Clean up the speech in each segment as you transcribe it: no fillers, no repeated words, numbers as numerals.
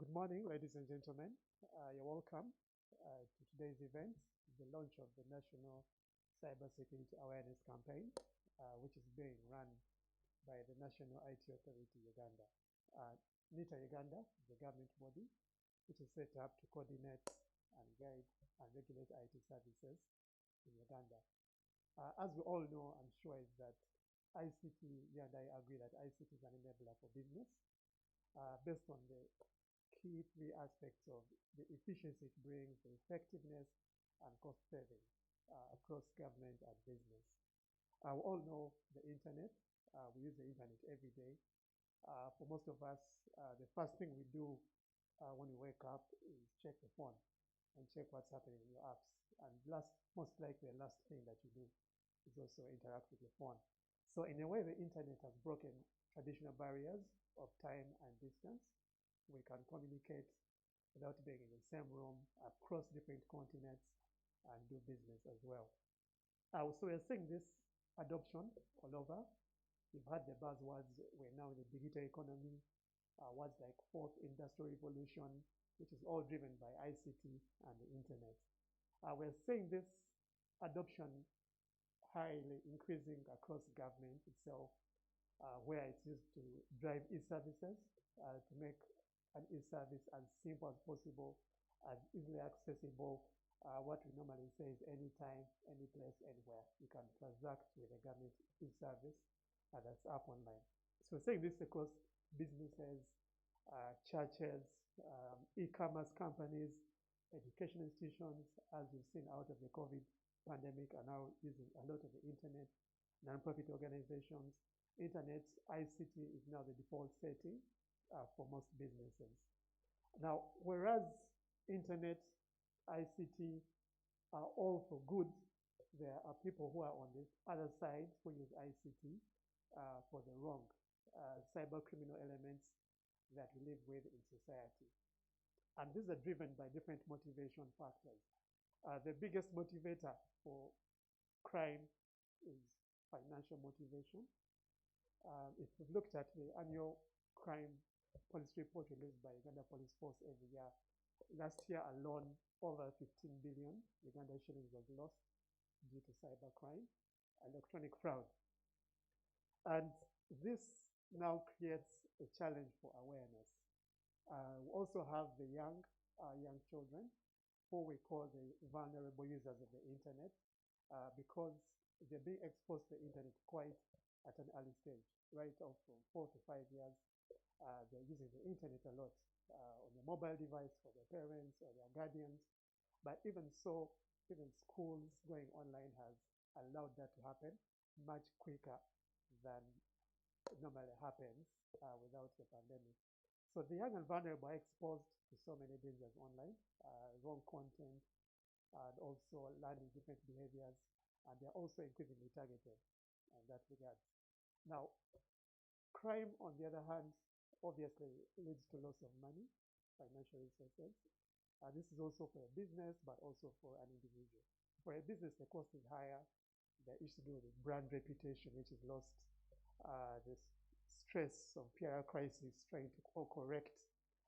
Good morning, ladies and gentlemen. You're welcome to today's event, the launch of the National Cybersecurity Awareness Campaign, which is being run by the National IT Authority Uganda. NITA Uganda, the government body, which is set up to coordinate and guide and regulate IT services in Uganda. As we all know, I'm sure, is that ICT, you and I agree that ICT is an enabler for business based on the key three aspects of the efficiency it brings, the effectiveness, and cost saving across government and business. We all know the internet. We use the internet every day. For most of us, the first thing we do when we wake up is check the phone and check what's happening in your apps. And most likely the last thing that you do is also interact with your phone. So in a way, the internet has broken traditional barriers of time and distance. We can communicate without being in the same room across different continents and do business as well. So we're seeing this adoption all over. You've had the buzzwords. We're now in the digital economy, words like fourth industrial revolution, which is all driven by ICT and the internet. We're seeing this adoption highly increasing across government itself, where it's used to drive e-services, to make an e-service as simple as possible, as easily accessible. What we normally say is anytime, any place, anywhere. You can transact with a government e-service that's up online. So we're seeing this across businesses, churches, e-commerce companies, education institutions, as you've seen out of the COVID pandemic, are now using a lot of the internet, non-profit organizations. Internet ICT is now the default setting for most businesses. Now, whereas internet ICT are all for good, there are people who are on the other side who use ICT for the wrong, cyber criminal elements that we live with in society. And these are driven by different motivation factors. The biggest motivator for crime is financial motivation. If we've looked at the annual crime police report released by Uganda Police Force every year, last year alone, over 15 billion Uganda shillings was lost due to cybercrime and electronic fraud. And this now creates a challenge for awareness. We also have the young children, who we call the vulnerable users of the internet, because they're being exposed to the internet quite at an early stage, right off from 4 to 5 years. They're using the internet a lot on the mobile device for their parents or their guardians. But even so, even schools going online has allowed that to happen much quicker than normally happens without the pandemic. So the young and vulnerable are exposed to so many dangers online, wrong content, and also learning different behaviors, and they're also increasingly targeted in that regard. Now, crime, on the other hand, obviously leads to loss of money, financial resources. This is also for a business, but also for an individual. For a business, the cost is higher. The issue to do with brand reputation, which is lost. The stress of PR crisis, trying to correct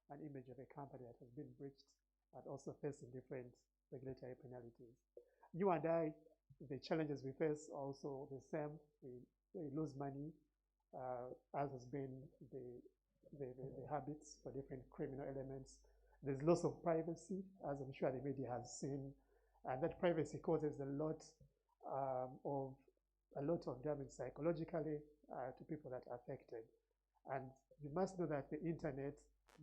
an image of a company that has been breached, and also facing different regulatory penalties. You and I, the challenges we face are also the same. We lose money, as has been the habits for different criminal elements. There's loss of privacy, as I'm sure the media has seen, and that privacy causes a lot of damage psychologically to people that are affected. And you must know that the internet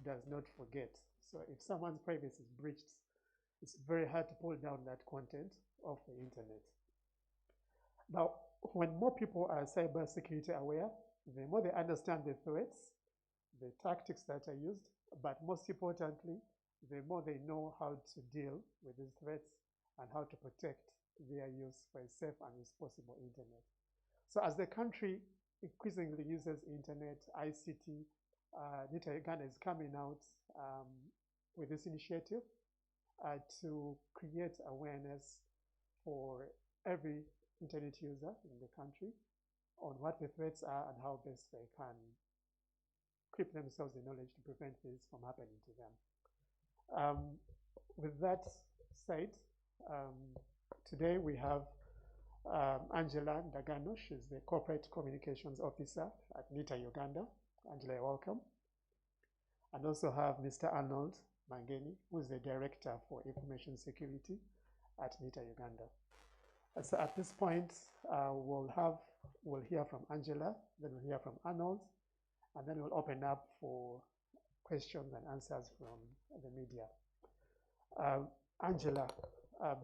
does not forget. So if someone's privacy is breached, it's very hard to pull down that content off the internet. Now, when more people are cybersecurity aware, the more they understand the threats, the tactics that are used, but most importantly, the more they know how to deal with these threats and how to protect their use for a safe and responsible internet. So as the country increasingly uses internet, ICT, NITA Uganda is coming out with this initiative to create awareness for every internet user in the country on what the threats are and how best they can equip themselves the knowledge to prevent this from happening to them. With that said, today we have Angela Ndagano. She's the Corporate Communications Officer at NITA Uganda. Angela, you're welcome. And also have Mr. Arnold Mangeni, who is the Director for Information Security at NITA Uganda. So at this point, we'll hear from Angela, then we'll hear from Arnold, and then we'll open up for questions and answers from the media. Angela,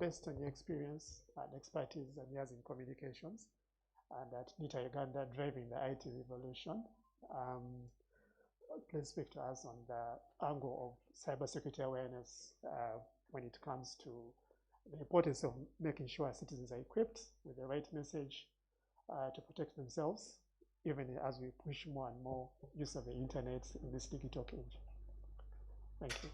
based on your experience and expertise and years in communications, and at NITA Uganda driving the IT revolution, please speak to us on the angle of cybersecurity awareness when it comes to the importance of making sure citizens are equipped with the right message to protect themselves, even as we push more and more use of the internet in this digital age. Thank you.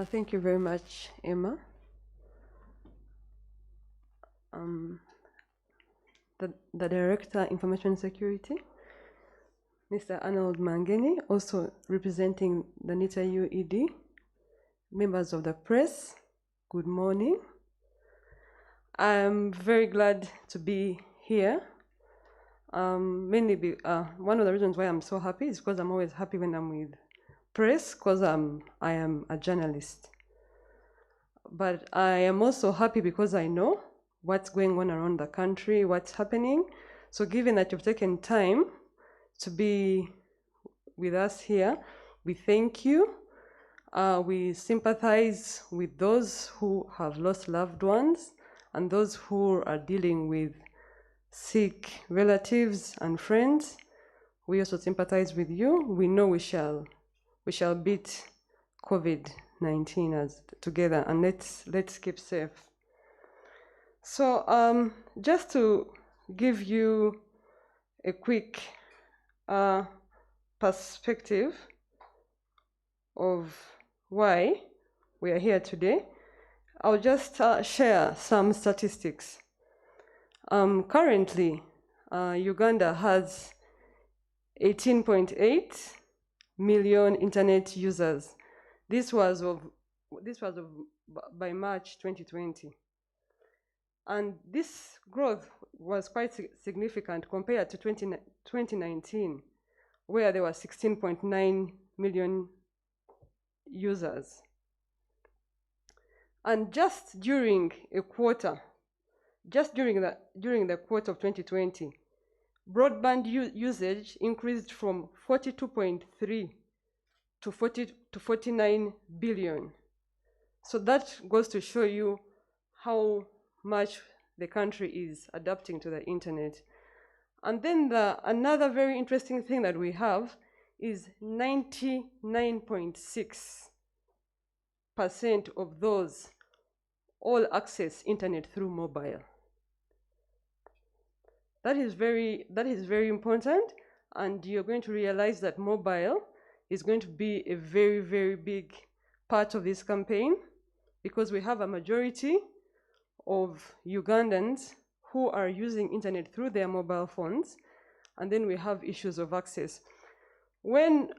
Thank you very much, Emma. The Director, Information Security, Mr. Arnold Mangeni, also representing the NITA UED, members of the press, good morning. I'm very glad to be here. Mainly, one of the reasons why I'm so happy is because I'm always happy when I'm with press, because I am a journalist. But I am also happy because I know what's going on around the country, what's happening. So given that you've taken time to be with us here, we thank you. We sympathize with those who have lost loved ones and those who are dealing with sick relatives and friends. We also sympathize with you. We know we shall beat COVID-19 together, and let's keep safe. So just to give you a quick perspective of why we are here today, I'll just share some statistics. Currently, Uganda has 18.8 million internet users. This was by March 2020. And this growth was quite significant compared to 2019, where there were 16.9 million users. And just during the quarter of 2020, broadband usage increased from 42.3 to 49 billion. So that goes to show you how much the country is adapting to the internet. And then another very interesting thing that we have is 99.6% of those all access internet through mobile. That is very important, and you're going to realize that mobile is going to be a very, very big part of this campaign, because we have a majority of Ugandans who are using internet through their mobile phones, and then we have issues of access. When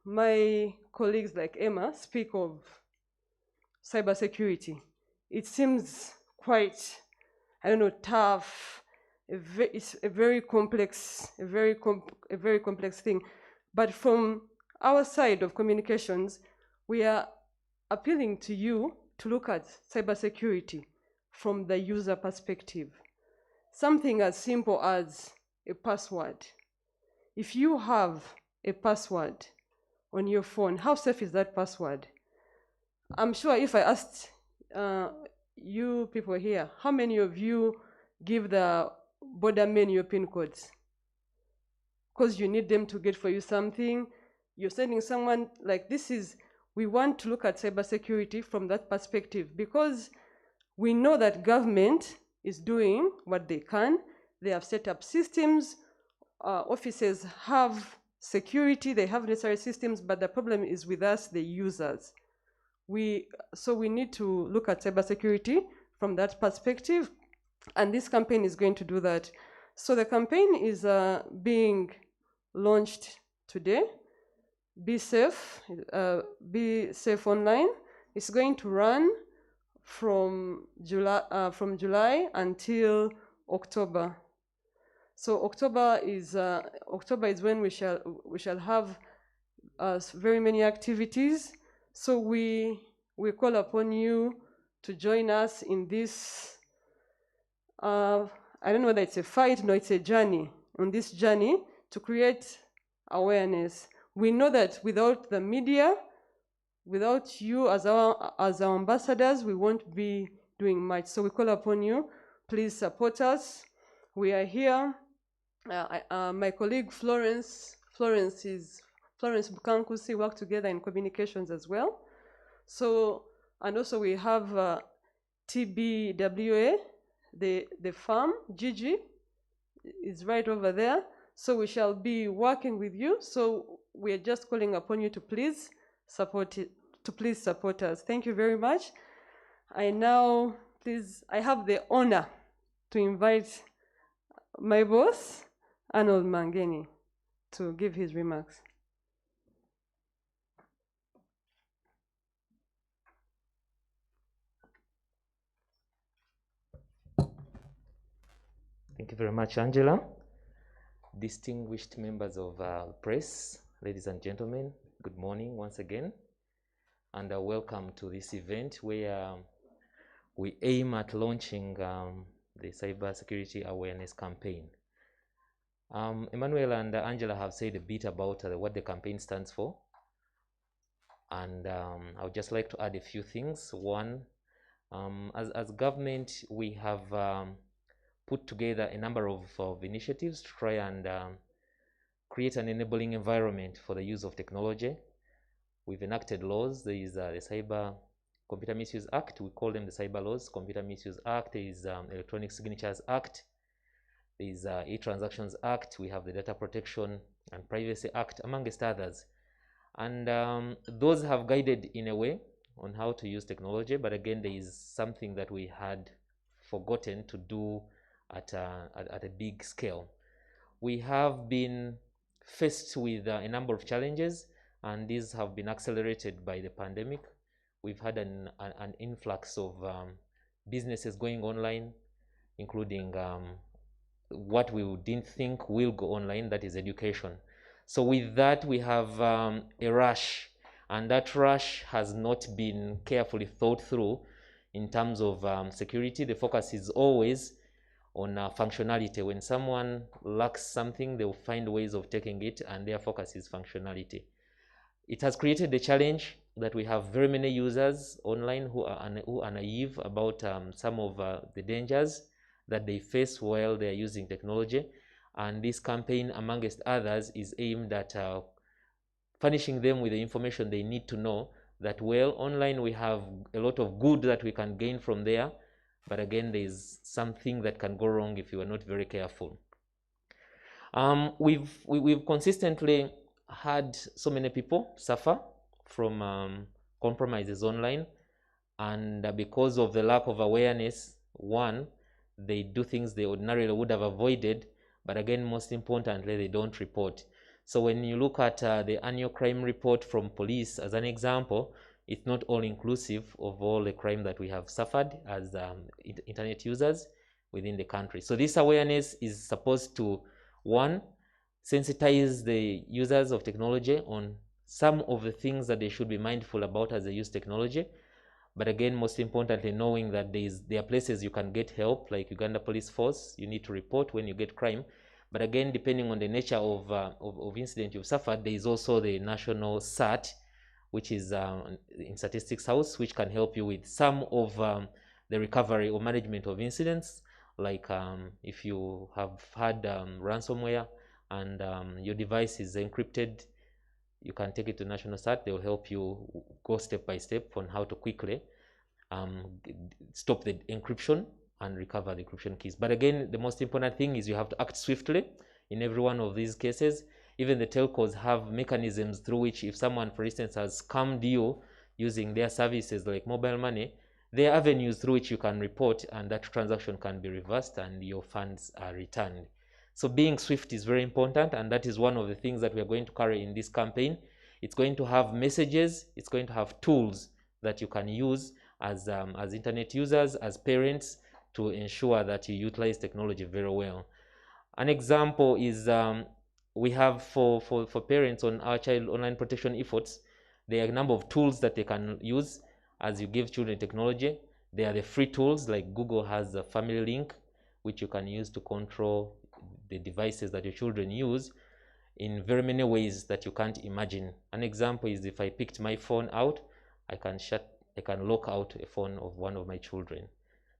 my colleagues like Emma speak of cybersecurity, it seems quite, tough. It's a very complex thing. But from our side of communications, we are appealing to you to look at cybersecurity from the user perspective. Something as simple as a password. If you have a password on your phone, how safe is that password? I'm sure if I asked you people here, how many of you give the border men your PIN codes? Because you need them to get for you something. You're sending someone like this. We want to look at cybersecurity from that perspective, because we know that government is doing what they can. They have set up systems. Offices have security. They have necessary systems, but the problem is with us, the users. So we need to look at cybersecurity from that perspective. And this campaign is going to do that. So the campaign is being launched today. Be safe online. It's going to run from July until October. So October is when we shall have very many activities. So we call upon you to join us in this. I don't know whether it's a fight, no, it's a journey. On this journey to create awareness. We know that without the media, without you as our ambassadors, we won't be doing much. So we call upon you, please support us. We are here. My colleague Florence Bukankusi work together in communications as well. So, and also we have TBWA, the farm, Gigi is right over there. So we shall be working with you. So we are just calling upon you to please support us. Thank you very much. I have the honor to invite my boss, Arnold Mangeni, to give his remarks. Thank you very much, Angela. Distinguished members of press, ladies and gentlemen, good morning once again, and welcome to this event where we aim at launching the cybersecurity awareness campaign. Emmanuel and Angela have said a bit about what the campaign stands for, and I would just like to add a few things. One, as government, we have put together a number of initiatives to try and create an enabling environment for the use of technology. We've enacted laws. There is the Cyber Computer Misuse Act. We call them the cyber laws. Computer Misuse Act. There is Electronic Signatures Act. There is E-Transactions Act. We have the Data Protection and Privacy Act, amongst others. And those have guided in a way on how to use technology. But again, there is something that we had forgotten to do at a big scale. We have been faced with a number of challenges, and these have been accelerated by the pandemic. We've had an influx of businesses going online, including what we didn't think will go online, that is education. So with that, we have a rush, and that rush has not been carefully thought through in terms of security. The focus is always on functionality. When someone lacks something, they'll find ways of taking it, and their focus is functionality. It has created a challenge that we have very many users online who are naive about some of the dangers that they face while they're using technology. And this campaign, amongst others, is aimed at furnishing them with the information they need to know that, well, online we have a lot of good that we can gain from there, but again, there's something that can go wrong if you are not very careful. We've consistently had so many people suffer from compromises online, and because of the lack of awareness, one, they do things they ordinarily would have avoided, but again, most importantly, they don't report. So when you look at the annual crime report from police as an example, it's not all inclusive of all the crime that we have suffered as internet users within the country. So this awareness is supposed to, one, sensitize the users of technology on some of the things that they should be mindful about as they use technology. But again, most importantly, knowing that there are places you can get help, like Uganda Police Force. You need to report when you get crime. But again, depending on the nature of incident you've suffered, there is also the National SAT, which is in Statistics House, which can help you with some of the recovery or management of incidents, like if you have had ransomware and your device is encrypted, you can take it to National SAT. They'll help you go step by step on how to quickly stop the encryption and recover the encryption keys. But again, the most important thing is you have to act swiftly in every one of these cases. Even the telcos have mechanisms through which, if someone, for instance, has scammed you using their services like mobile money, there are avenues through which you can report, and that transaction can be reversed and your funds are returned. So being swift is very important, and that is one of the things that we are going to carry in this campaign. It's going to have messages, it's going to have tools that you can use as internet users, as parents, to ensure that you utilize technology very well. An example is we have for parents on our child online protection efforts, there are a number of tools that they can use as you give children technology. There are the free tools, like Google has a family link, which you can use to control the devices that your children use in very many ways that you can't imagine. An example is if I picked my phone out, I can lock out a phone of one of my children.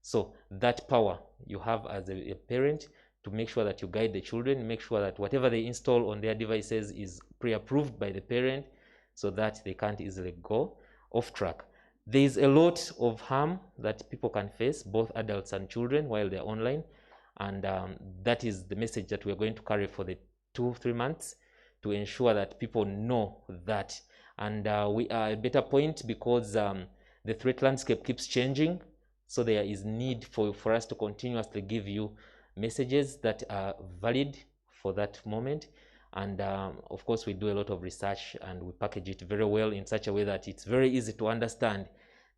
So that power you have as a parent to make sure that you guide the children, make sure that whatever they install on their devices is pre-approved by the parent so that they can't easily go off track. There is a lot of harm that people can face, both adults and children, while they're online. And that is the message that we're going to carry for the 2-3 months to ensure that people know that. And we are at a better point because the threat landscape keeps changing. So there is need for us to continuously give you messages that are valid for that moment. And of course, we do a lot of research and we package it very well in such a way that it's very easy to understand.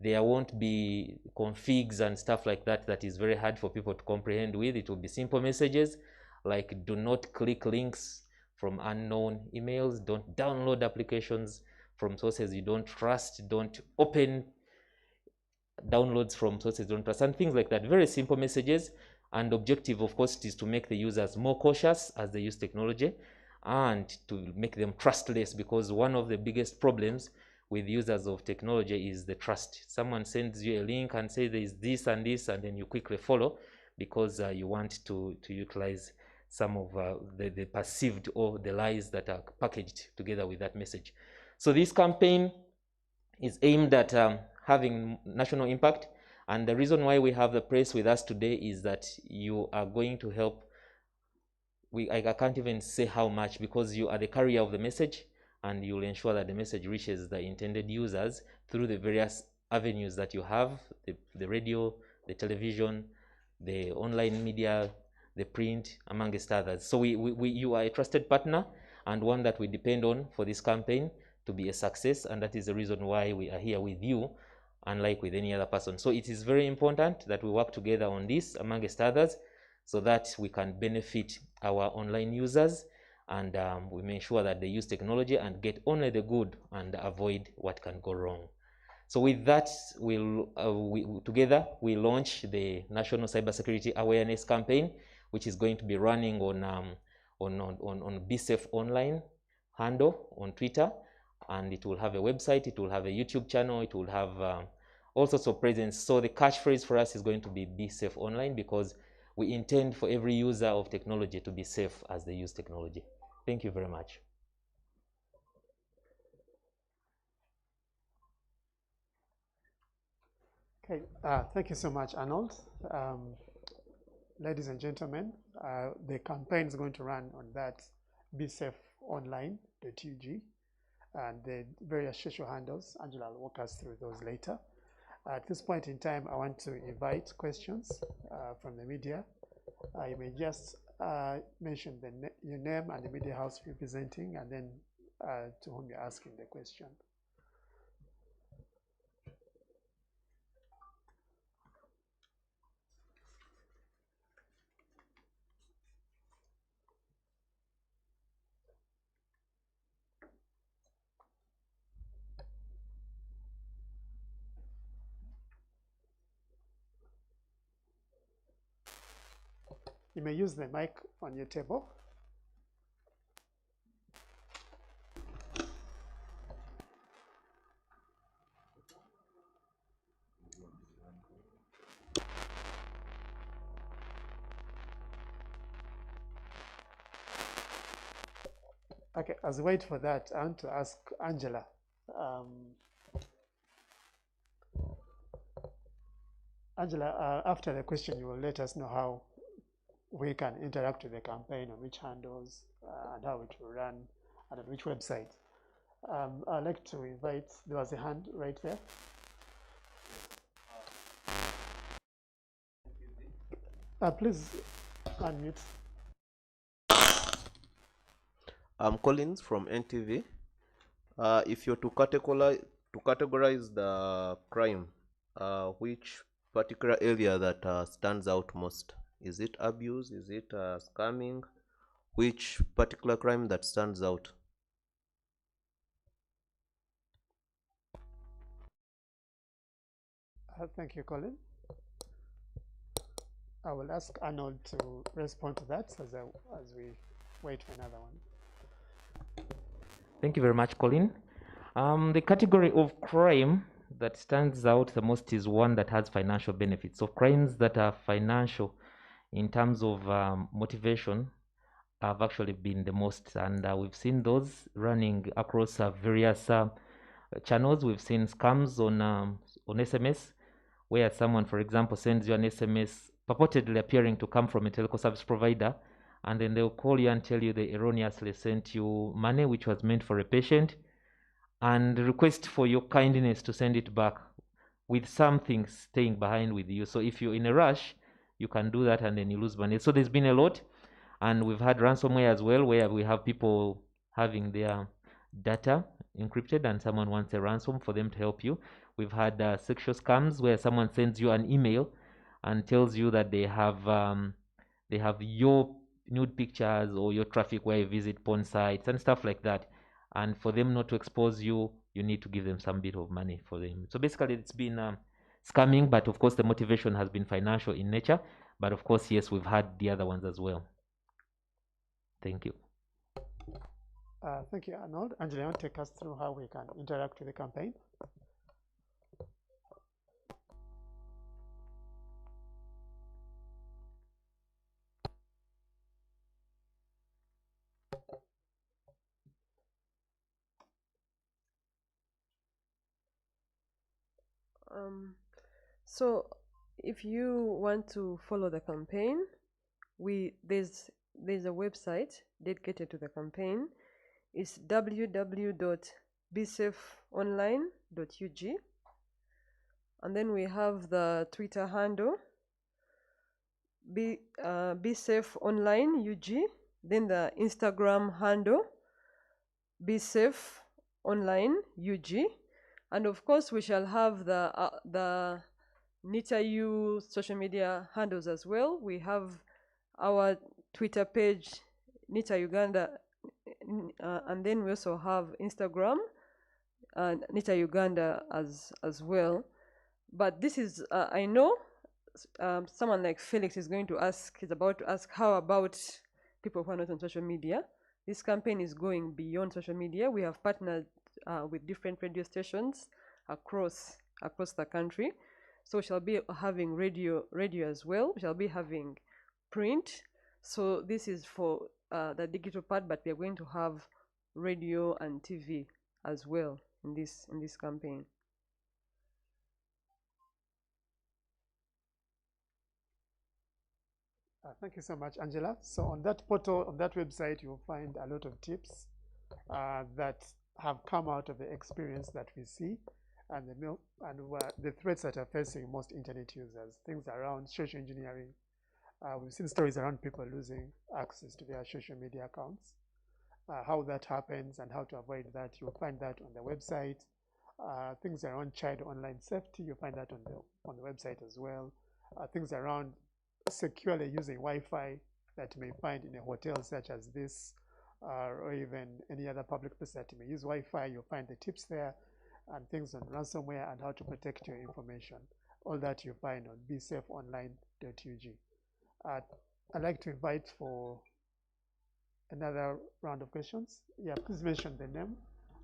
There won't be configs and stuff like that that is very hard for people to comprehend with. It will be simple messages like do not click links from unknown emails, don't download applications from sources you don't trust, don't open downloads from sources you don't trust, and things like that. Very simple messages. And objective, of course, is to make the users more cautious as they use technology and to make them trustless, because one of the biggest problems with users of technology is the trust. Someone sends you a link and says there is this and this, and then you quickly follow because you want to utilize some of the perceived or the lies that are packaged together with that message. So this campaign is aimed at having national impact. And the reason why we have the press with us today is that you are going to help. I can't even say how much, because you are the carrier of the message, and you'll ensure that the message reaches the intended users through the various avenues that you have, the radio, the television, the online media, the print, amongst others. So you are a trusted partner and one that we depend on for this campaign to be a success, and that is the reason why we are here with you, unlike with any other person. So it is very important that we work together on this, amongst others, so that we can benefit our online users, and we make sure that they use technology and get only the good and avoid what can go wrong. So with that, together we launch the National Cybersecurity Awareness Campaign, which is going to be running on Be Safe Online handle on Twitter, and it will have a website, it will have a YouTube channel, it will have all sorts of presence. So the catchphrase for us is going to be Safe Online, because we intend for every user of technology to be safe as they use technology. Thank you very much. Okay, thank you so much, Arnold. Ladies and gentlemen, the campaign is going to run on that besafeonline.ug, and the various social handles. Angela will walk us through those later. At this point in time, I want to invite questions from the media. You may just mention your name and the media house representing, and then to whom you're asking the question. You may use the mic on your table. Okay, as we wait for that, I want to ask Angela. Angela, after the question, you will let us know how we can interact with the campaign, on which handles, and how it will run, and on which website. I'd like to invite, there was a hand right there. Please unmute. I'm Collins from NTV. If you're to categorize the crime, which particular area that stands out most? Is it abuse? Is it scamming? Which particular crime that stands out? Thank you, Colin. I will ask Arnold to respond to that as we wait for another one. Thank you very much, Colin. The category of crime that stands out the most is one that has financial benefits. So crimes that are financial in terms of motivation have actually been the most, and we've seen those running across various channels. We've seen scams on SMS, where someone, for example, sends you an SMS purportedly appearing to come from a telco service provider, and then they'll call you and tell you they erroneously sent you money which was meant for a patient, and request for your kindness to send it back with something staying behind with you. So if you're in a rush, you can do that and then you lose money. So there's been a lot, and we've had ransomware as well, where we have people having their data encrypted and someone wants a ransom for them to help you. We've had sexual scams where someone sends you an email and tells you that they have your nude pictures or your traffic where you visit porn sites and stuff like that, and for them not to expose you, you need to give them some bit of money for them. So basically it's been scamming, but of course the motivation has been financial in nature. But of course, yes, we've had the other ones as well. Thank you. Thank you, Arnold. Angela, you want to take us through how we can interact with the campaign? So if you want to follow the campaign, there's a website dedicated to the campaign. It's www.bsafeonline.ug, and then we have the Twitter handle bsafeonlineug, then the Instagram handle bsafeonlineug, and of course we shall have the NITA social media handles as well. We have our Twitter page, NITA Uganda, and then we also have Instagram, NITA Uganda as well. But this is, I know someone like Felix is about to ask, how about people who are not on social media? This campaign is going beyond social media. We have partnered with different radio stations across the country. So we shall be having radio as well. We shall be having print. So this is for the digital part, but we are going to have radio and TV as well in this campaign. Thank you so much, Angela. So on that portal, on that website, you'll find a lot of tips that have come out of the experience that we see and the threats that are facing most internet users, things around social engineering. We've seen stories around people losing access to their social media accounts, how that happens and how to avoid that. You'll find that on the website. Things around child online safety, you'll find that on the website as well. Things around securely using Wi-Fi that you may find in a hotel such as this, or even any other public place that you may use Wi-Fi. You'll find the tips there, and things on ransomware and how to protect your information. All that you find on bsafeonline.ug. I'd like to invite for another round of questions. Yeah, please mention the name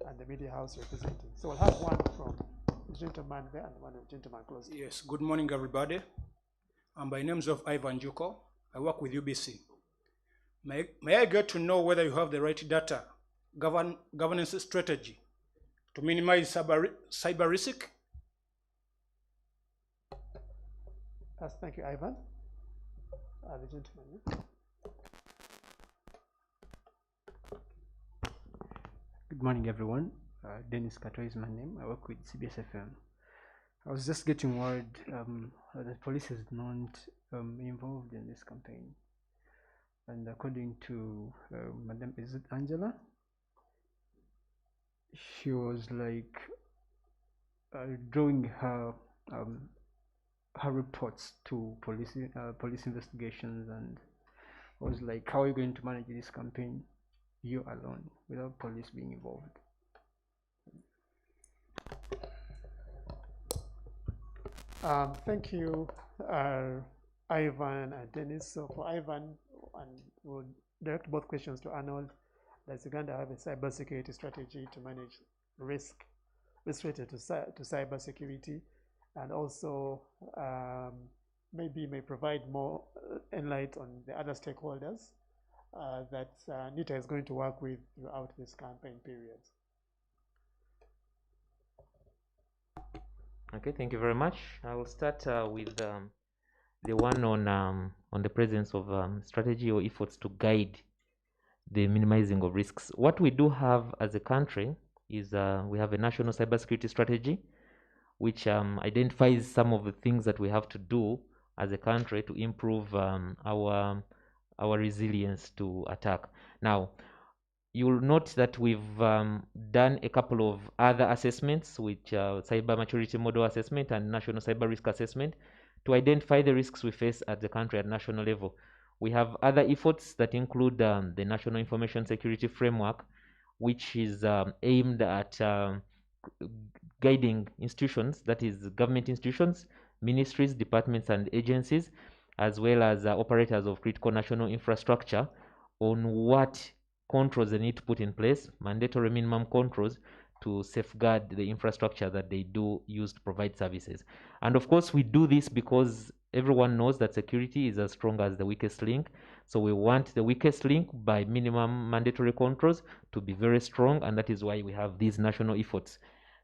and the media house representing. So we'll have one from the gentleman there and one of the gentleman close. Yes, good morning, everybody. By names of Ivan Juko. I work with UBC. May I get to know whether you have the right data governance strategy to minimize cyber risk? Yes, thank you, Ivan. The gentleman. Good morning, everyone. Dennis Kato is my name. I work with CBS FM. I was just getting word that the police is not involved in this campaign. And according to Madam, is it Angela? She was like drawing her reports to police investigations, and I was like, how are you going to manage this campaign, you alone, without police being involved? Thank you, Ivan and Dennis. So for Ivan, and we'll direct both questions to Arnold. Does Uganda have a cybersecurity strategy to manage risk related to cybersecurity? And also, maybe may provide more insight on the other stakeholders that NITA is going to work with throughout this campaign period. Okay, thank you very much. I will start with the one on the presence of strategy or efforts to guide the minimizing of risks. What we do have as a country is we have a national cybersecurity strategy, which identifies some of the things that we have to do as a country to improve our resilience to attack. Now, you'll note that we've done a couple of other assessments, which cyber maturity model assessment and national cyber risk assessment, to identify the risks we face at the country at national level. We have other efforts that include the National Information Security Framework, which is aimed at guiding institutions, that is government institutions, ministries, departments and agencies, as well as operators of critical national infrastructure, on what controls they need to put in place, mandatory minimum controls to safeguard the infrastructure that they do use to provide services. And of course, we do this because everyone knows that security is as strong as the weakest link. So we want the weakest link by minimum mandatory controls to be very strong, and that is why we have these national efforts.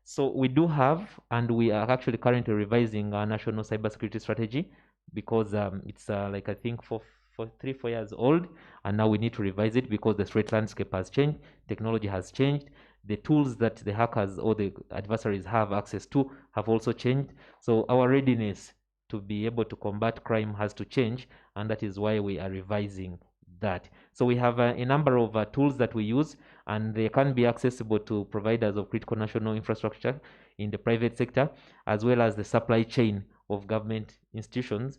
So we do have, and we are actually currently revising our national cybersecurity strategy, because it's like I think for 3-4 years old, and now we need to revise it because the threat landscape has changed, technology has changed, the tools that the hackers or the adversaries have access to have also changed. So our readiness to be able to combat crime has to change, and that is why we are revising that. So we have a number of tools that we use, and they can be accessible to providers of critical national infrastructure in the private sector, as well as the supply chain of government institutions,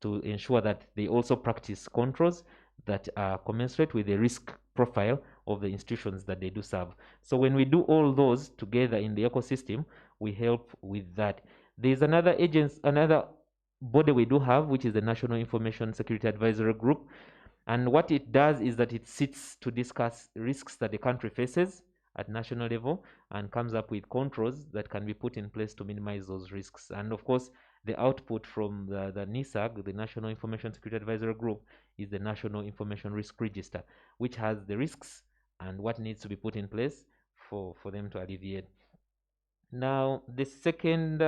to ensure that they also practice controls that are commensurate with the risk profile of the institutions that they do serve. So when we do all those together in the ecosystem, we help with that. There's another body we do have, which is the National Information Security Advisory Group. And what it does is that it sits to discuss risks that the country faces at national level and comes up with controls that can be put in place to minimize those risks. And of course, the output from the NISAG, the National Information Security Advisory Group, is the National Information Risk Register, which has the risks and what needs to be put in place for them to alleviate. Now, the second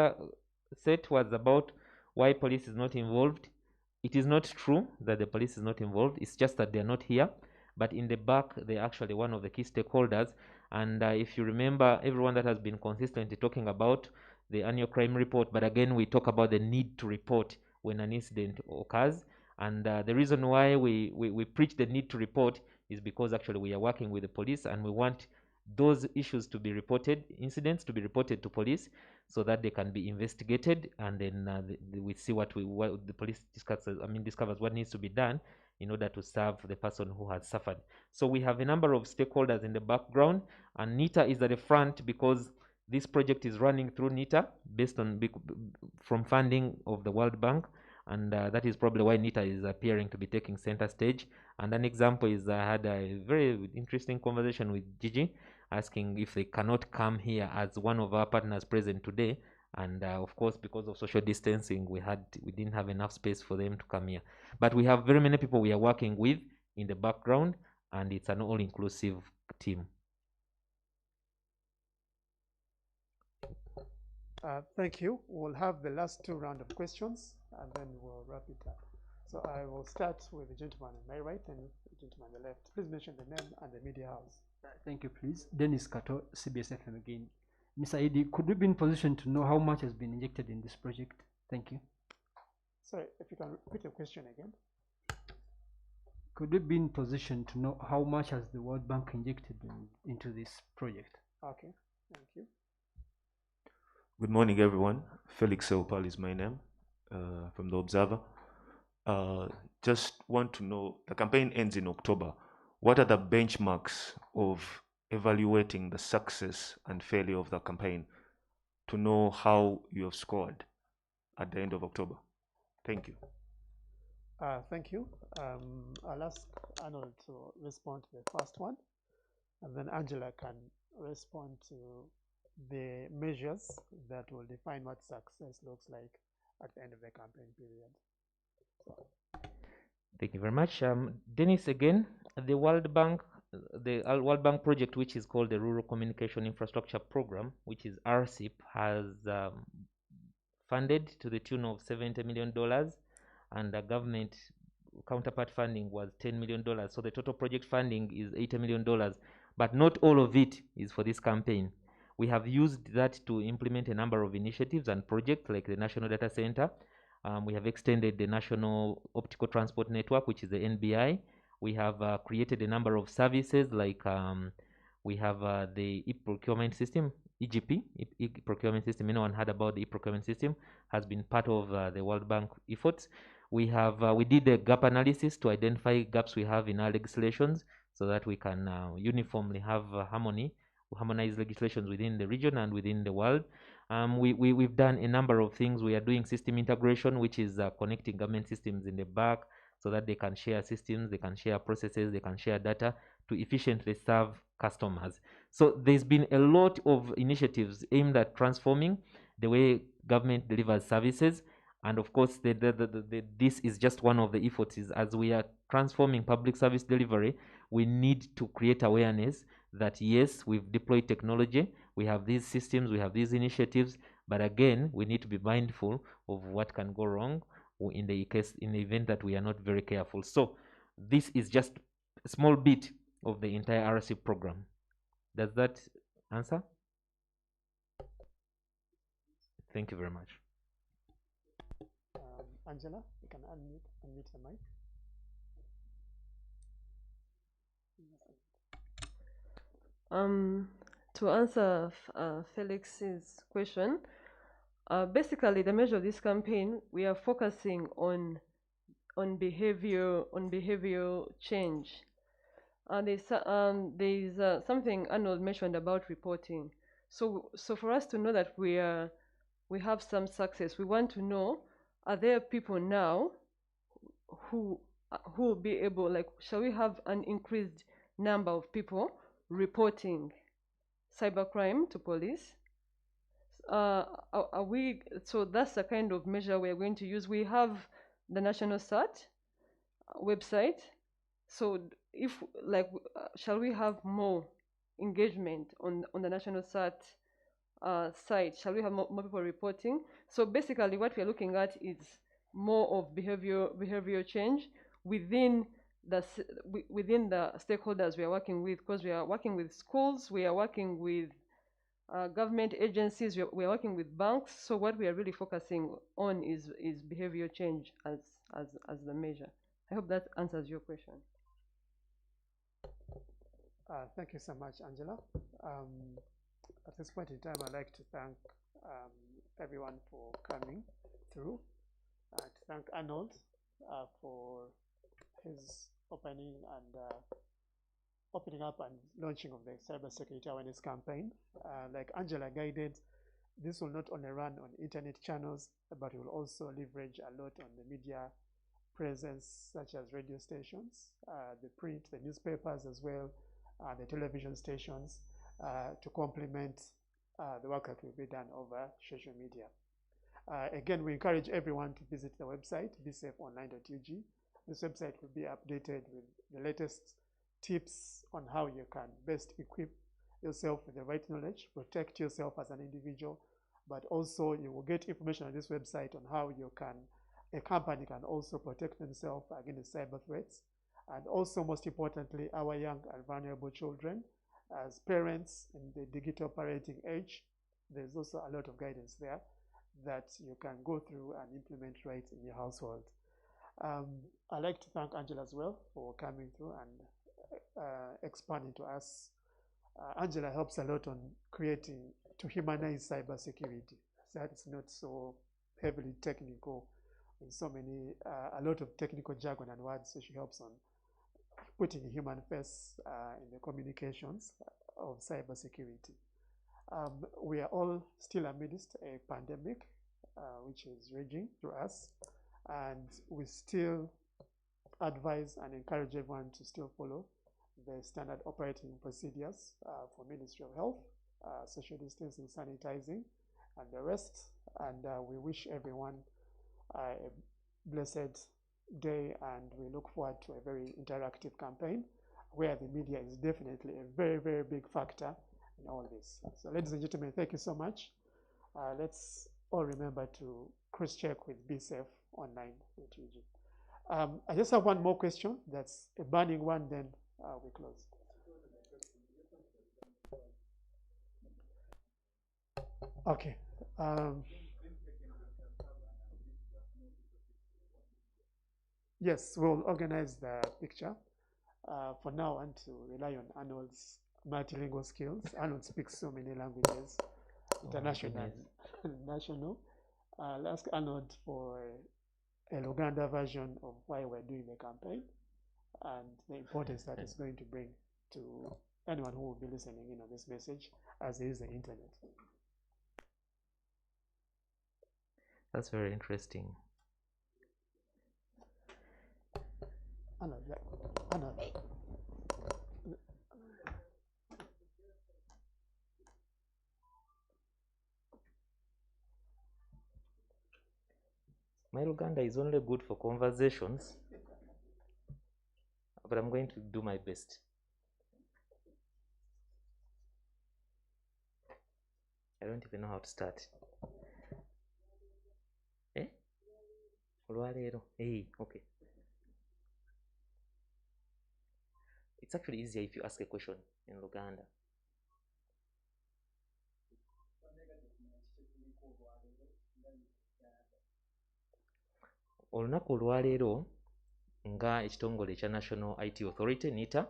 set was about why police is not involved. It is not true that the police is not involved. It's just that they're not here. But in the back, they're actually one of the key stakeholders. And if you remember, everyone that has been consistently talking about the annual crime report, but again, we talk about the need to report when an incident occurs. And the reason why we preach the need to report is because actually we are working with the police, and we want those issues to be reported, incidents to be reported to police, so that they can be investigated, and then we see what the police discovers what needs to be done in order to serve the person who has suffered. So we have a number of stakeholders in the background, and NITA is at the front because this project is running through NITA based on from funding of the World Bank, and that is probably why NITA is appearing to be taking center stage. And an example is I had a very interesting conversation with Gigi, asking if they cannot come here as one of our partners present today. And of course, because of social distancing, we didn't have enough space for them to come here. But we have very many people we are working with in the background, and it's an all-inclusive team. Thank you. We'll have the last 2 rounds of questions, and then we'll wrap it up. So I will start with the gentleman on my right and the gentleman on the left. Please mention the name and the media house. Thank you, please. Dennis Kato, CBS FM again. Mr. Idi, could we be in position to know how much has been injected in this project? Thank you. Sorry, if you can repeat your question again. Could we be in position to know how much has the World Bank injected into this project? Okay, thank you. Good morning, everyone. Felix Seopal is my name, from The Observer. Just want to know, the campaign ends in October. What are the benchmarks of evaluating the success and failure of the campaign to know how you have scored at the end of October? Thank you. Thank you. I'll ask Arnold to respond to the first one, and then Angela can respond to the measures that will define what success looks like at the end of the campaign period. So. Thank you very much. Dennis, again, the World Bank project, which is called the Rural Communication Infrastructure Program, which is RCIP, has funded to the tune of $70 million, and the government counterpart funding was $10 million. So the total project funding is $80 million, but not all of it is for this campaign. We have used that to implement a number of initiatives and projects like the National Data Center. We have extended the National Optical Transport Network, which is the NBI. We have created a number of services like we have the e-procurement system, EGP, e-procurement system. Anyone heard about the e-procurement system? Has been part of the World Bank efforts. We did a gap analysis to identify gaps we have in our legislations so that we can uniformly have harmonized legislations within the region and within the world. We've done a number of things. We are doing system integration, which is connecting government systems in the back so that they can share systems, they can share processes, they can share data to efficiently serve customers. So there's been a lot of initiatives aimed at transforming the way government delivers services. And of course, this is just one of the efforts. As we are transforming public service delivery, we need to create awareness that yes, we've deployed technology, we have these systems, we have these initiatives, but again, we need to be mindful of what can go wrong in the event that we are not very careful. So this is just a small bit of the entire RC program. Does that answer? Thank you very much. Angela, you can unmute the mic. To answer Felix's question, basically the measure of this campaign, we are focusing on behavioral change. There's something Arnold mentioned about reporting. So for us to know that we have some success, we want to know, are there people now who will be able, like, shall we have an increased number of people reporting cybercrime to police? So that's the kind of measure we're going to use. We have the National SAT website. So if, like, shall we have more engagement on the National SAT site? Shall we have more people reporting? So basically what we're looking at is more of behavior change within the stakeholders we are working with, because we are working with schools, we are working with government agencies, we are working with banks. So what we are really focusing on is behavior change as the measure. I hope that answers your question. Thank you so much, Angela. At this point in time, I'd like to thank everyone for coming through. To thank Arnold for his opening up and launching of the cybersecurity awareness campaign. Like Angela guided, this will not only run on internet channels, but will also leverage a lot on the media presence, such as radio stations, the print, the newspapers as well, the television stations, to complement the work that will be done over social media. Again, we encourage everyone to visit the website, bsafeonline.ug. This website will be updated with the latest tips on how you can best equip yourself with the right knowledge, protect yourself as an individual, but also you will get information on this website on how a company can also protect themselves against cyber threats. And also, most importantly, our young and vulnerable children. As parents in the digital parenting age, there's also a lot of guidance there that you can go through and implement right in your household. I'd like to thank Angela as well for coming through and expanding to us. Angela helps a lot on creating, to humanize cybersecurity. That it's not so heavily technical in so many, a lot of technical jargon and words, so she helps on putting a human face in the communications of cybersecurity. We are all still amidst a pandemic, which is raging through us, and we still advise and encourage everyone to still follow the standard operating procedures for Ministry of Health, social distancing, sanitizing, and the rest. And we wish everyone a blessed day, and we look forward to a very interactive campaign where the media is definitely a very, very big factor in all this. So ladies and gentlemen, thank you so much. Let's all remember to cross-check with Be Safe online with UG. I just have one more question. That's a burning one, then we close. Okay. Yes, we'll organize the picture. For now, and to rely on Arnold's multilingual skills. Arnold speaks so many languages, international and national. I'll ask Arnold for a Uganda version of why we're doing the campaign and the importance that it's going to bring to anyone who will be listening in on this message as they use the internet. That's very interesting. Arnold, Arnold. My Uganda is only good for conversations, but I'm going to do my best. I don't even know how to start. Eh? Hey, okay. It's actually easier if you ask a question in Uganda. Olunaku olwaleero nga ekitongole ekya National IT Authority NITA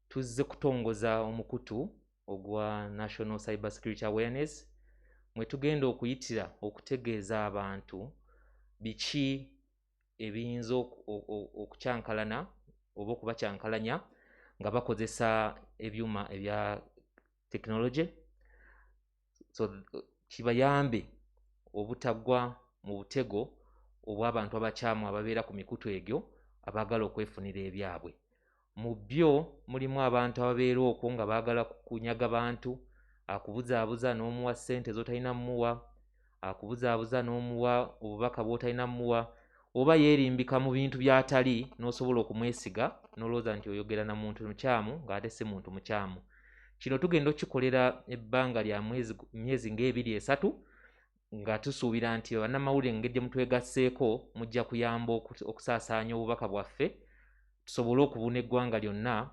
tuzze kutongoza omukutu ogwa National Cyber Security Awareness mwe tugenda okuyitira okutegeeza abantu biki ebiyinza okukyankalana oba okubakyankalanya nga bakozesa ebyuma ebya technology, so kibayambe obutagwa mu butego obw'abantu abakyamu ababeera ku mikutu egyo abaagala okwefunira ebyabwe. Mu byo mulimu abantu ababeera okwo nga baagala kunyaga bantu, akubuzaabuza n'omuwa ssente z'otalina mmuwa, akubuzaabuza n'omuwa obubaka bw'otalina mmuwa, oba yeerimbika mu bintu by'atali n'osobola okumwesiga n'olowooza nti oyogera na muntu mukyamu ng'ate si muntu mukyamu. Kino tugenda okukikolera ebbanga lya myezi nga 2-3 nga tusuubira nti bannamawulire engeri gye mutwegasseeko mujja kuyamba okusaasaanya obubaka bwaffe tusobole okubuna eggwanga lyonna,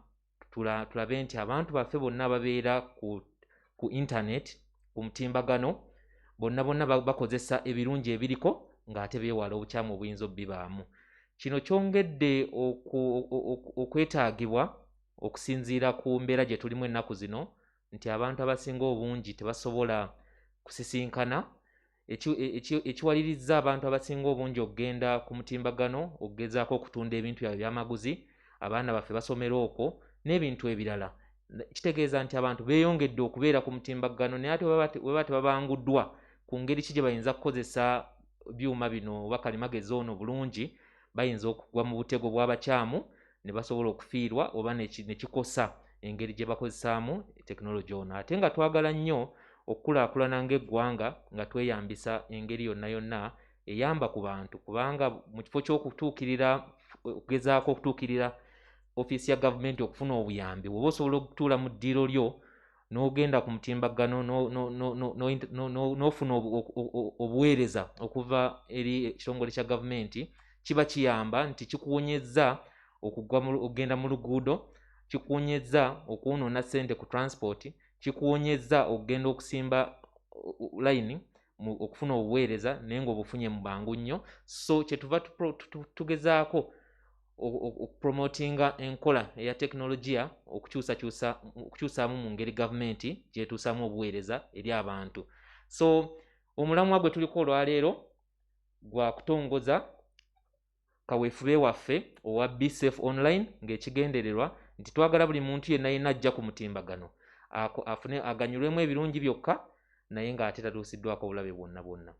tulabe nti abantu baffe bonna ababeera ku internet, ku mutimbagano, bonna bakozesa ebirungi ebiriko ng'ate beewala obukyamu obuyinza obbibaamu. Kino kyongedde okwetaagibwa okusinziira ku mbeera gye tulimu ennaku zino nti abantu abasinga obungi tebasobola kusisinkana, ekiwalirizza abantu abasinga obungi okugenda ku mutimbagano okugezaako okutunda ebintu byabwe byamaguzi, abaana baffe basomera okwo n'ebintu ebirala. Kitegeeza nti abantu beeyongedde okubeera ku mutimbagano, naye ate bwe tebabanguddwa ku ngeri ki gye bayinza kukozesa byuma bino oba kalimagezi ono bulungi, bayinza okugwa mu butego bw'abakyamu ne basobola okufiirwa oba ne kikosa engeri gye bakozesaamu tekinologi ono. Ate nga twagala nnyo okukulaakulana ng'eggwanga nga tweyambisa engeri yonna yonna eyamba ku bantu, kubanga mu kifo ky'okutuukirira okugezaako okutuukirira ofiisi ya gavumenti okufuna obuyambi, woba osobola okutuula mu ddiiro lyo n'ogenda ku mutimbagano n'ofuna obuweereza okuva eri ekitongole kya gavumenti, kiba kiyamba nti kikuwonyezza okugenda mu luguudo, kikuwonyezza okwonoona ssente ku transport, kikuwonyezza okugenda okusimba line okufuna obuweereza naye ng'obufunye mu bwangu nnyo. So kyetuva tugezaako okupromotinga enkola eya tekinologiya okukyusaamu mu ngeri gavumenti gyetuusaamu obuweereza eri abantu. So omulamwa gwe tuliko olwaleero gwa kutongoza kaweefube waffe owa Be Safe Online ng'ekigendererwa nti twagala buli muntu yenna yenna ajja ku mutimbagano afune aganyulwemu ebirungi byokka naye ng'ate tatuusiddwako obulabe bwonna bwonna.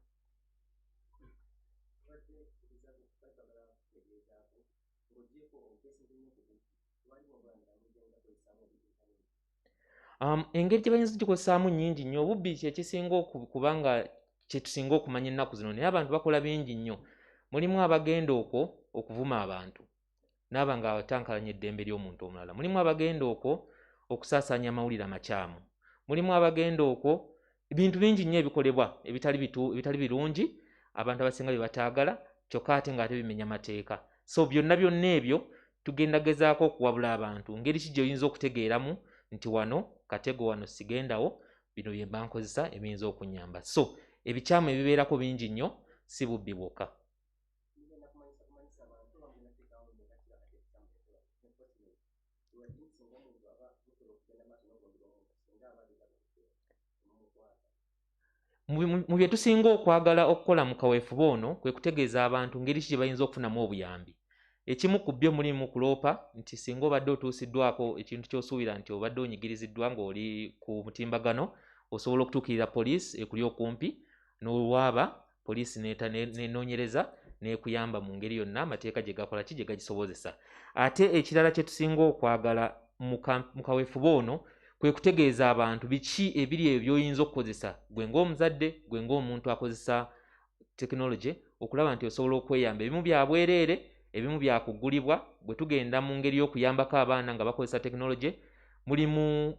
Engeri gye bayinza gikozesaamu nnyingi nnyo. Obubbi kyekisinga kubanga kyetusinga okumanya ennaku zino, naye abantu bakola bingi nnyo. Mulimu abagenda okwo okuvuma abantu naaba nga atankalanya eddembe ly'omuntu omulala. Mulimu abagenda okwo okusaasaanya amawulire amakyamu. Mulimu abagenda okwo ebintu bingi nnyo ebikolebwa ebitali birungi abantu abasinga bye bataagala kyokka ate ng'ate bimenya mateeka. So byonna ebyo tugenda gezaako okuwabula abantu ngeri ki gy'oyinza okutegeeramu nti wano katego wano sigendawo, bino bye mba nkozesa ebiyinza okunnyamba. So ebikyamu ebibeerako bingi nnyo si bubbi bwokka. Mu bye tusinga okwagala okukola mu kaweefube ono kwe kutegeeza abantu ngeri ki gye bayinza okufunamu obuyambi. Ekimu ku byo mulimu kuloopa nti singa obadde otuusiddwako ekintu ky'osuubira nti obadde onyigiriziddwa ng'oli ku mutimbagano, osobola okutuukirira poliisi ekuli okumpi n'olwaba poliisi n'enoonyereza n'ekuyamba mu ngeri yonna amateeka gye gakola ki gye gagisobozesa. Ate ekirala kye tusinga okwagala mu kaweefube ono kwe kutegeeza abantu biki ebiri ebyo by'oyinza okukozesa gwe ng'omuzadde, gwe ng'omuntu akozesa tekinologi okulaba nti osobola okweyamba. Ebimu bya bwereere, ebimu bya kugulibwa. Bwe tugenda mu ngeri y'okuyambako abaana nga bakozesa tekinologi, mulimu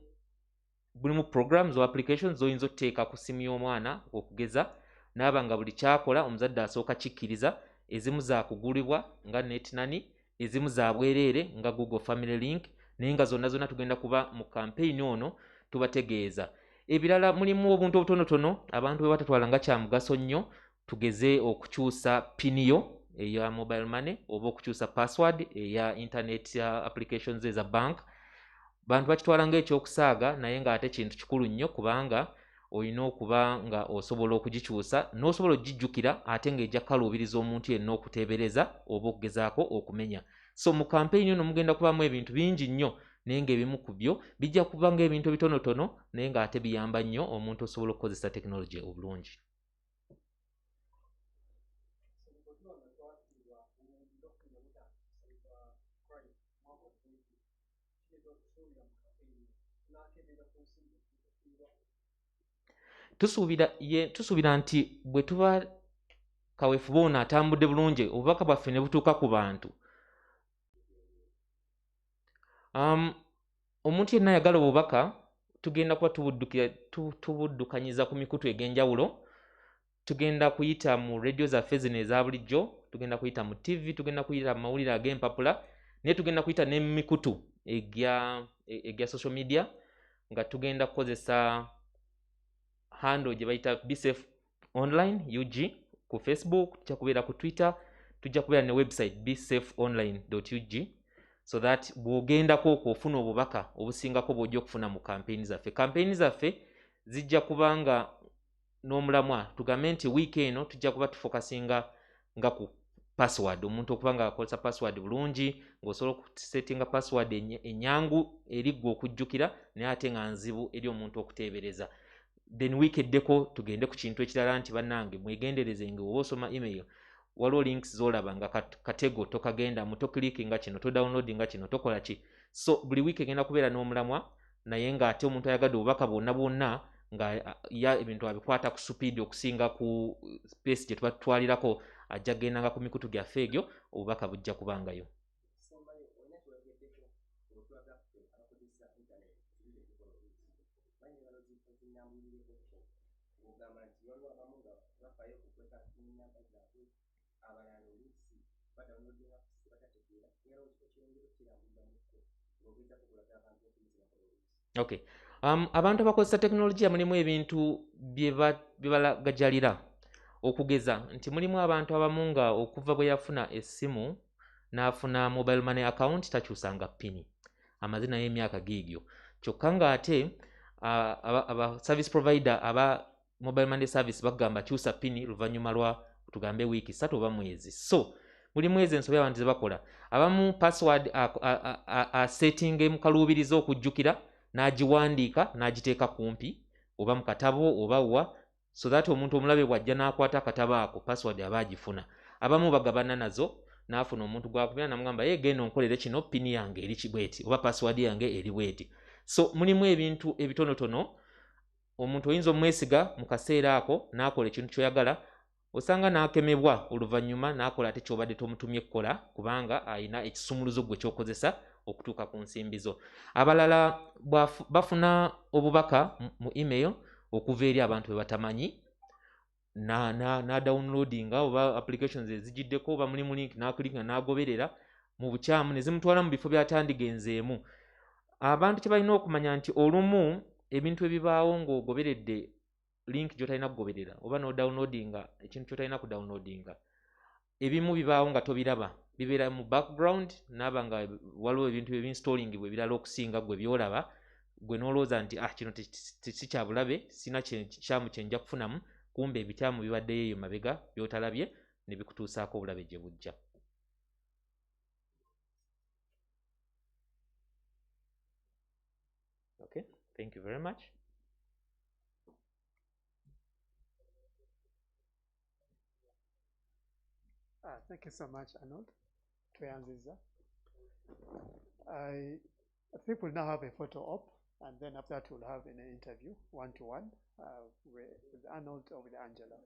programs or applications z'oyinza okuteeka ku ssimu y'omwana okugeza naaba nga buli kyakola omuzadde asooka kikkiriza. Ezimu za kugulibwa nga NetNanny, ezimu za bwereere nga Google Family Link, naye nga zonna tugenda kuba mu campaign ono tubategeeza. Ebirala mulimu obuntu obutonotono abantu bwe batatwala nga kya mugaso nnyo, tugeze okukyusa piniyo eya mobile money oba okukyusa password eya internet applications eza bank. Bantu bakitwala ng'ekyokusaaga naye ng'ate kintu kikulu nnyo kubanga olina okuba nga osobola okugikyusa n'osobola okugijjukira ate ng'ejja kaluubiriza omuntu yenna okuteebereza oba okugezaako okumenya. So mu campaign ono mugenda kubamu ebintu bingi nnyo naye ng'ebimu ku byo bijja kuba ng'ebintu ebitonotono naye ng'ate biyamba nnyo omuntu osobola okukozesa tekinologi obulungi. Tusuubira nti bwe tuba kaweefube ono atambudde bulungi obubaka bwaffe ne butuuka ku bantu, omuntu yenna ayagala obubaka tugenda kuba tubuddukanyiza ku mikutu eg'enjawulo. Tugenda kuyita mu radio zaffe zino eza bulijjo, tugenda kuyita mu TV, tugenda kuyita mu mawulire ag'empapula, naye tugenda kuyita ne mu mikutu egya social media nga tugenda kukozesa handle gye bayita Be Safe Online UG ku Facebook, tujja kubeera ku Twitter, tujja kubeera ne website besafeonline.ug so that bw'ogendako okwo ofuna obubaka obusingako bw'ojja okufuna mu campaign zaffe. Campaign zaffe zijja kuba nga n'omulamwa tugambe nti wiiki eno tujja kuba tufokasinga nga ku password, omuntu okuba nga akozesa password bulungi ng'osobola okusettinga password ennyangu eri ggwe okujjukira naye ate nga nzibu eri omuntu okuteebereza. Then wiiki eddeko tugende ku kintu ekirala nti bannange mwegenderezenga oba osoma email waliwo links z'olaba nga katego tokagenda mu tokilikinga kino todownloadinga kino tokola ki. So buli wiiki egenda kubeera n'omulamwa naye ng'ate omuntu ayagadde obubaka bwonna nga ebintu abikwata ku supiidi okusinga ku space gye tuba tutwalirako, ajja kugendanga ku mikutu gyaffe egyo obubaka bujja kubangayo. Okay. Abantu abakozesa tekinologiya mulimu ebintu bye balagajalira, okugeza nti mulimu abantu abamu nga okuva bwe yafuna essimu n'afuna mobile money account takyusanga pini, amazina y'emyaka giigyo, kyokka ng'ate aba service provider aba mobile money service bagamba kyusa pini luvannyuma lwa tugambe wiiki 3 oba mwezi. So mulimu ezo ensobi abantu ze bakola, abamu password setting mukaluubiriza okujjukira n'agiwandiika n'agiteeka kumpi oba mu katabo oba wa, so that omuntu omulabe bw'ajja n'akwata akatabo ako password aba agifuna. Abamu bagabana nazo, n'afuna omuntu gw'akubira n'amugamba ye genda onkolere kino, pini yange eri bweti oba password yange eri bweti. So mulimu ebintu ebitonotono omuntu oyinza omwesiga mu kaseera ako n'akola ekintu ky'oyagala, osanga n'akemebwa oluvannyuma n'akola ate ky'obadde tomutumye kukola kubanga ayina ekisumuluzo gwe ky'okozesa okutuuka ku nsimbi zo. Abalala bafuna obubaka mu email okuva eri abantu be batamanyi, na downloadinga oba applications ezigiddeko oba mulimu link n'akulinga n'agoberera mu bukyamu ne zimutwala mu bifo byatandigenzeemu. Abantu kye balina okumanya nti olumu ebintu ebibaawo ng'ogoberedde link gy'otalina kugoberera oba n'odownloadinga ekintu ky'otalina kudownloadinga, ebimu bibaawo nga tobiraba, bibeera mu background naaba nga waliwo ebintu ebinstalling bwe birala okusinga gwe byolaba, gwe n'olowooza nti kino si kya bulabe, sina kyamu kye nja kufunamu, kumbe ebikyamu bibaddeyo eyo mabega by'otalabye ne bikutuusaako obulabe gye bujja. Okay, thank you very much. Thank you so much, Arnold. I think we'll now have a photo op, and then after that we'll have an interview, one-to-one, with Arnold or with Angela.